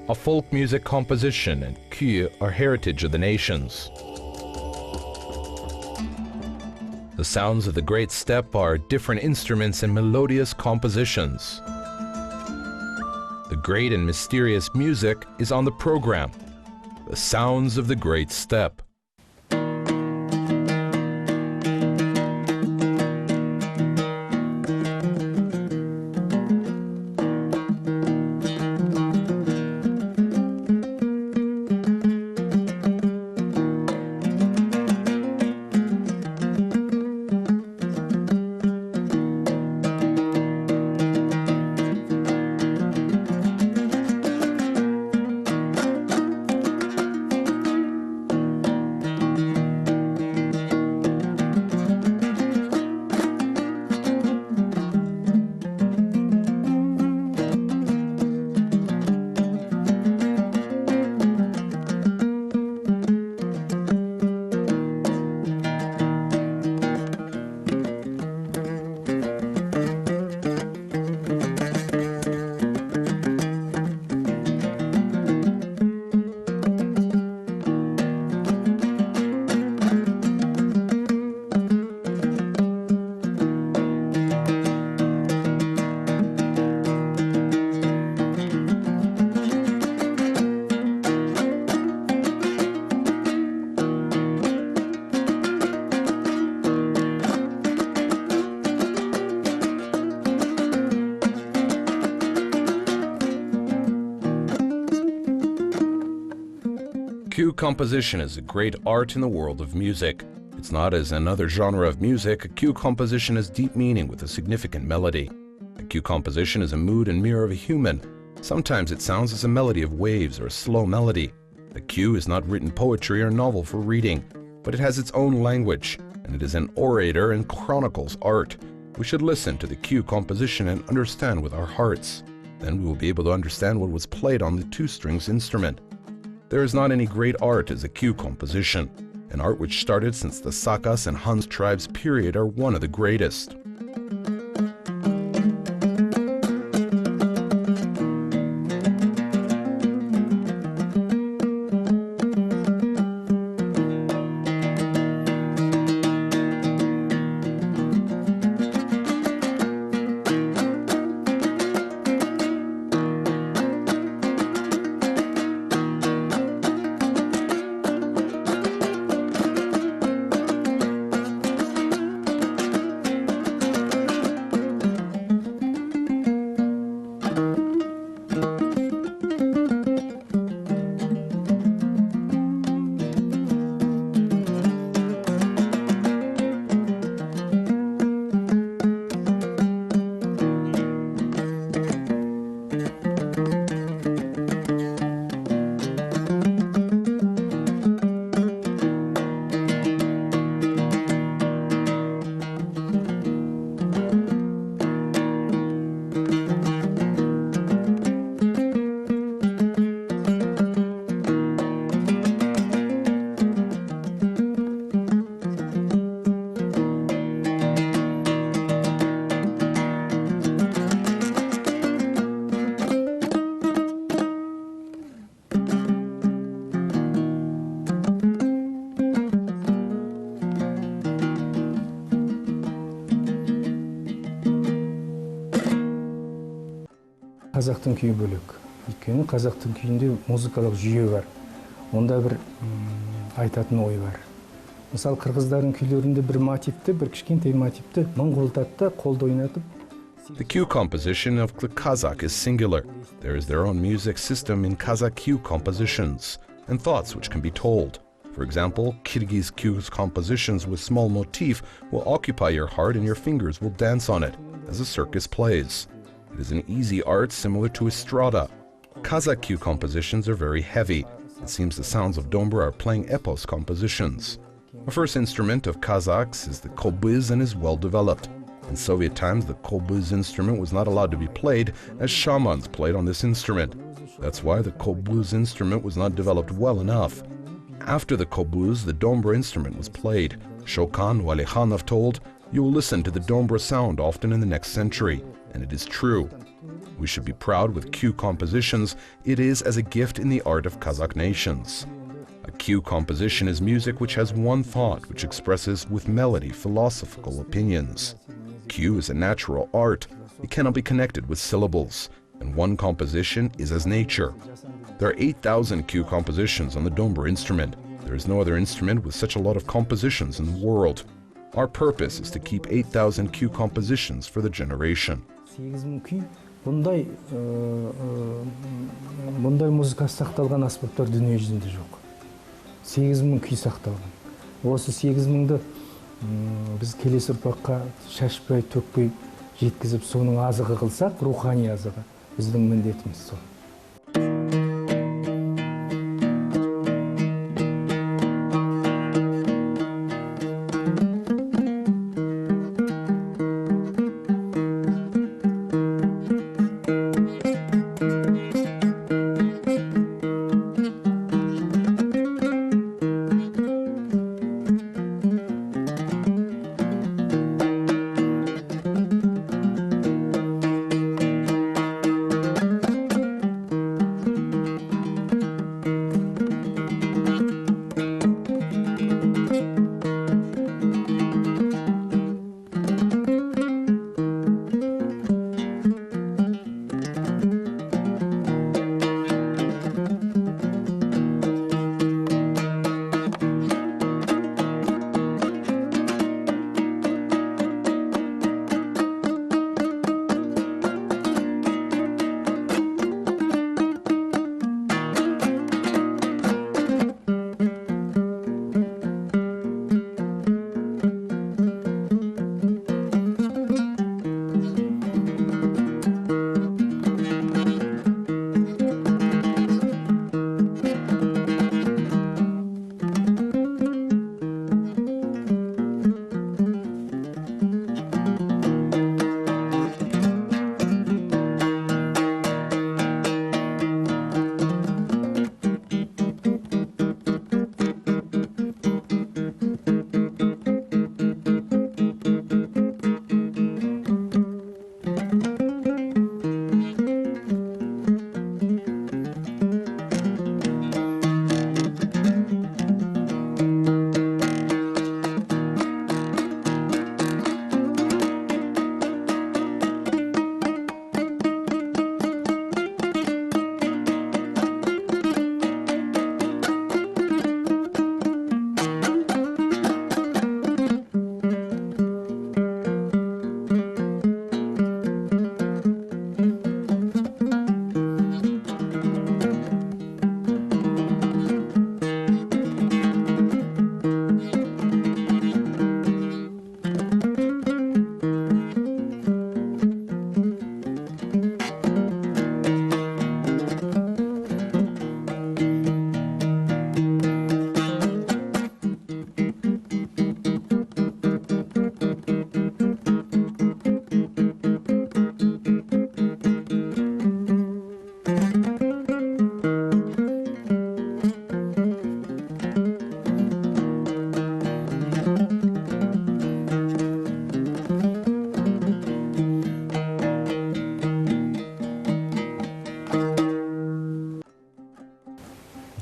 A folk music composition and Kyui are heritage of the nations. The sounds of the great steppe are different instruments and melodious compositions. The great and mysterious music is on the program. The sounds of the great steppe. Kyui composition is a great art in the world of music. It's not as another genre of music. A Kyui composition has deep meaning with a significant melody. A Kyui composition is a mood and mirror of a human. Sometimes it sounds as a melody of waves or a slow melody. A Kyui is not written poetry or novel for reading, but it has its own language, and it is an orator and chronicles art. We should listen to the Kyui composition and understand with our hearts. Then we will be able to understand what was played on the two-strings instrument. There is not any great art as a Kyui composition. An art which started since the Sakas and Hans tribes period are one of the greatest. Қазақтың күйі бөлек. Өйткені қазақтың күйінде музыкалық жүйе бар. Онда бір айтатын ой бар. Мысалы қырғыздардың күйлерінде бір мотивті, бір кішкентай мотивті моңғолдатып та қолда ойнатып. The Kyui composition of the Kazakh is singular. There is their own music system in Kazakh Kyui compositions and thoughts which can be told. For example, Kyrgyz Kyui's compositions with small motif will occupy your heart and your fingers will dance on it as a circus plays. It is an easy art similar to estrada. Kazakh Kyui compositions are very heavy. It seems the sounds of Dombra are playing epos compositions. The first instrument of Kazakhs is the kobyz and is well developed. In Soviet times, the kobyz instrument was not allowed to be played as shamans played on this instrument. That's why the kobyz instrument was not developed well enough. After the kobyz, the Dombra instrument was played. Shokan Walekhanov told, "You will listen to the Dombra sound often in the next century." And it is true. We should be proud with Kyui compositions. It is as a gift in the art of Kazakh nations. A Kyui composition is music which has one thought, which expresses with melody philosophical opinions. Kyui is a natural art. It cannot be connected with syllables, and one composition is as nature. There are 8,000 Kyui compositions on the Dombra instrument. There is no other instrument with such a lot of compositions in the world. Our purpose is to keep 8,000 Kyui compositions for the generation. Мындай музыкасы сақталған аспаптар дүние жүзінде жоқ. 8.000 күй сақталған. Осы 8.000-ды біз келесі ұрпаққа шашпай, төкпей жеткізіп, соның азығы қылсақ, рухани азығы, біздің міндетіміз сол.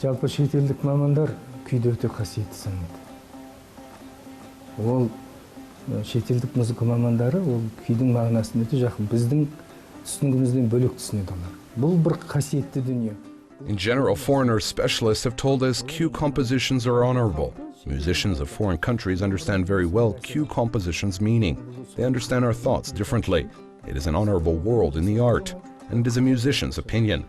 Жалпы шетелдік мамандар күйді өте қасиетті санайды. Ол шетелдік музыка мамандары ол күйдің мағынасын өте жақын. Біздің түсінігімізден бөлек түсінеді олар. Бұл бір қасиетті дүние. In general, foreigner specialists have told us Kyui compositions are honorable. Musicians of foreign countries understand very well Kyui compositions' meaning. They understand our thoughts differently. It is an honorable world in the art, and it is a musician's opinion.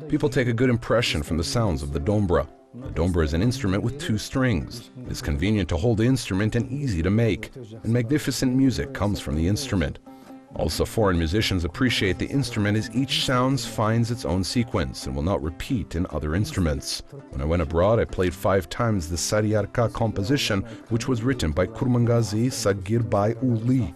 People take a good impression from the sounds of the Dombra. The Dombra is an instrument with 2 strings. It is convenient to hold the instrument and easy to make, and magnificent music comes from the instrument. Also, foreign musicians appreciate the instrument as each sound finds its own sequence and will not repeat in other instruments. When I went abroad, I played 5 times the Sariyarka composition, which was written by Kurmangazi Sagirbay Uli.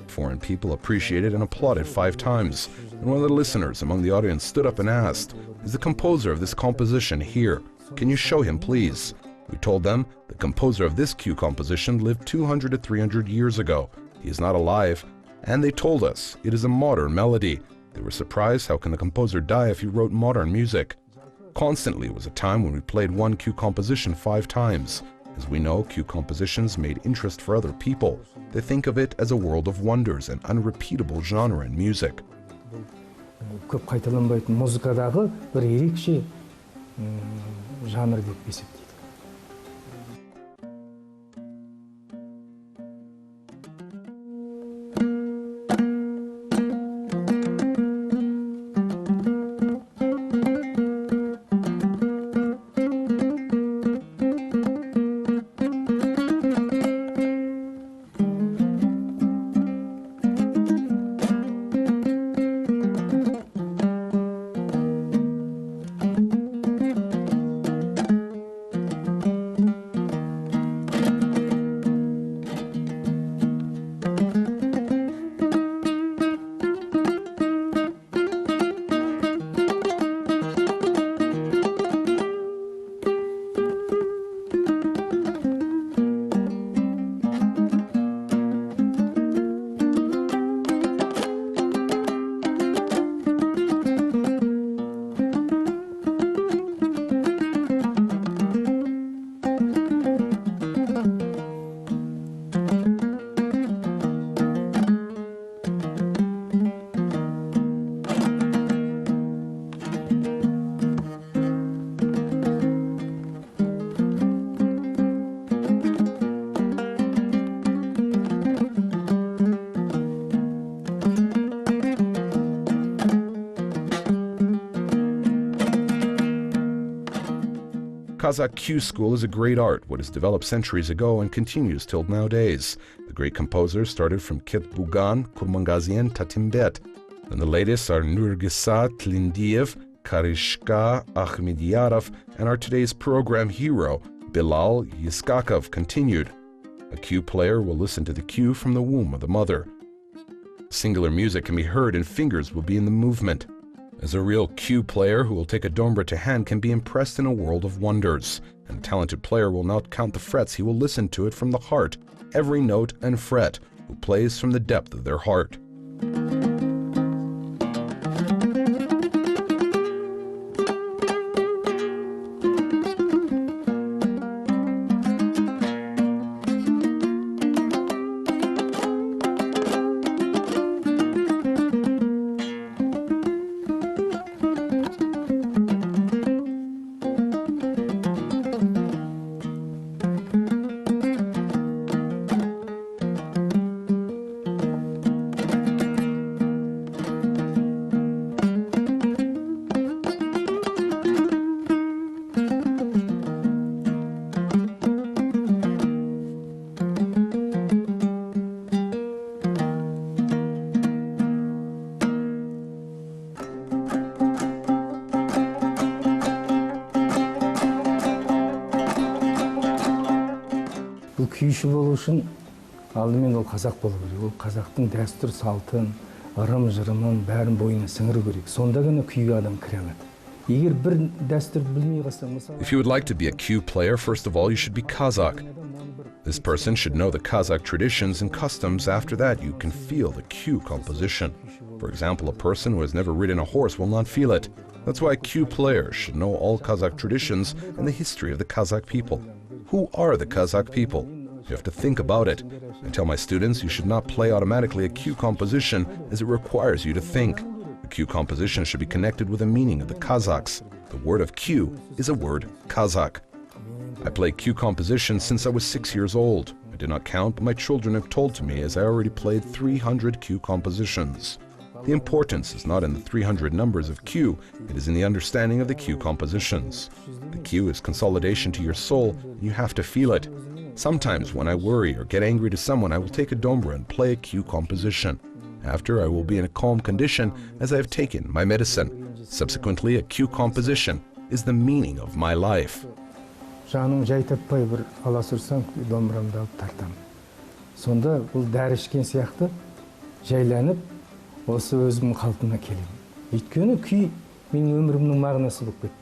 Foreign people appreciated and applauded 5 times, and one of the listeners among the audience stood up and asked, "Is the composer of this composition here? Can you show him, please?" We told them the composer of this Kyui composition lived 200 to 300 years ago. He is not alive. And they told us it is a modern melody. They were surprised how can the composer die if he wrote modern music. Constantly was a time when we played one Q composition 5 times. As we know, Q compositions made interest for other people. They think of it as a world of wonders and unrepeatable genre in music. Көп қайталанбайтын музыкадағы бір ерекше жанр деп есептейді. Kazakh Q school is a great art, what has developed centuries ago and continues till nowadays. The great composers started from Ketbugan, Kurmangazian, Tatimbet. And the latest are Nurgisa Tlindiev, Karishka Akhmediyarov, and our today's program hero, Bilal Yiskakov, continued. A Q player will listen to the cue from the womb of the mother. Singular music can be heard and fingers will be in the movement. As a real Q player who will take a Dombra to hand can be impressed in a world of wonders. And a talented player will not count the frets, he will listen to it from the heart, every note and fret, who plays from the depth of their heart. Бұл күйші болу үшін алдымен ол қазақ болу керек. Ол қазақтың дәстүр салтын, ырым-жырымын бәрін бойына сіңіру керек. Сонда ғана күйге адам кіре алады. Егер бір дәстүр білмей қалсаң, мысалы... If you would like to be a Q player, first of all, you should be Kazakh. This person should know the Kazakh traditions and customs. After that, you can feel the Q composition. For example, a person who has never ridden a horse will not feel it. That's why Q players should know all Kazakh traditions and the history of the Kazakh people. Who are the Kazakh people? You have to think about it. I tell my students you should not play automatically a Q composition as it requires you to think. A Q composition should be connected with the meaning of the Kazakhs. The word of Q is a word Kazakh. I play Q compositions since I was 6 years old. I did not count, but my children have told to me as I already played 300 Q compositions. The importance is not in the 300 numbers of Q, it is in the understanding of the Q compositions. The Q is consolidation to your soul, and you have to feel it. Sometimes when I worry or get angry to someone, I will take a Dombra and play a Q composition. After, I will be in a calm condition as I have taken my medicine. Subsequently, a Q composition is the meaning of my life. Жаның жай таппай бір ала сүрсең, домбырамды алып тартамын. Сонда бұл дәрі ішкен сияқты жайланып, осы өзімнің қалпыма келемін. Өйткені күй менің өмірімнің мағынасы болып кетті.